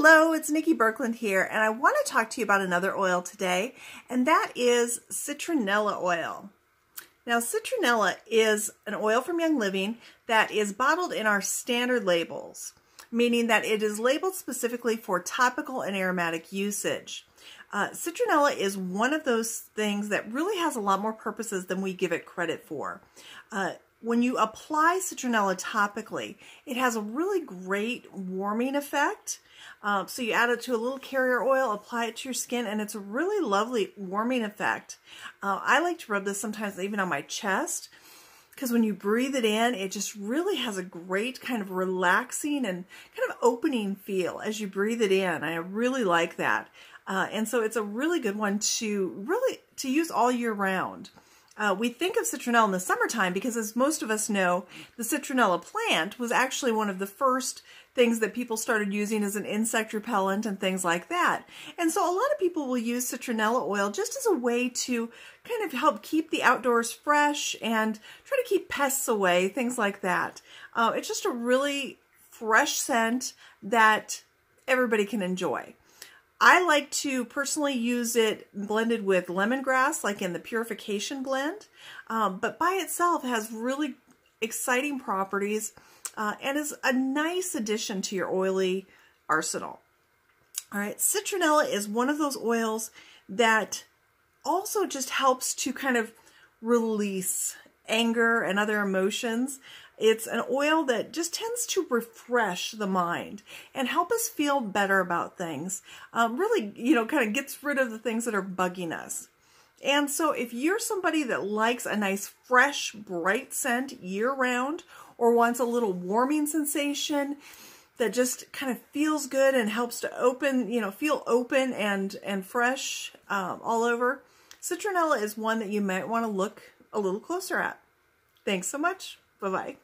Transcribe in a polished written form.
Hello, it's Nicki Birkeland here, and I want to talk to you about another oil today, and that is Citronella oil. Now, Citronella is an oil from Young Living that is bottled in our standard labels, meaning that it is labeled specifically for topical and aromatic usage. Citronella is one of those things that really has a lot more purposes than we give it credit for. When you apply Citronella topically, it has a really great warming effect. So you add it to a little carrier oil, apply it to your skin, and it's a really lovely warming effect. I like to rub this sometimes even on my chest, because when you breathe it in, it just really has a great kind of relaxing and kind of opening feel as you breathe it in. I really like that. And so it's a really good one to use all year round. We think of citronella in the summertime because, as most of us know, the citronella plant was actually one of the first things that people started using as an insect repellent and things like that. And so a lot of people will use citronella oil just as a way to kind of help keep the outdoors fresh and try to keep pests away, things like that. It's just a really fresh scent that everybody can enjoy. I like to personally use it blended with lemongrass, like in the purification blend, but by itself has really exciting properties and is a nice addition to your oily arsenal. All right, citronella is one of those oils that also just helps to kind of release anger and other emotions. It's an oil that just tends to refresh the mind and help us feel better about things. Really, kind of gets rid of the things that are bugging us. And so if you're somebody that likes a nice, fresh, bright scent year-round, or wants a little warming sensation that just kind of feels good and helps to open, feel open and fresh all over, Citronella is one that you might want to look a little closer at. Thanks so much. Bye-bye.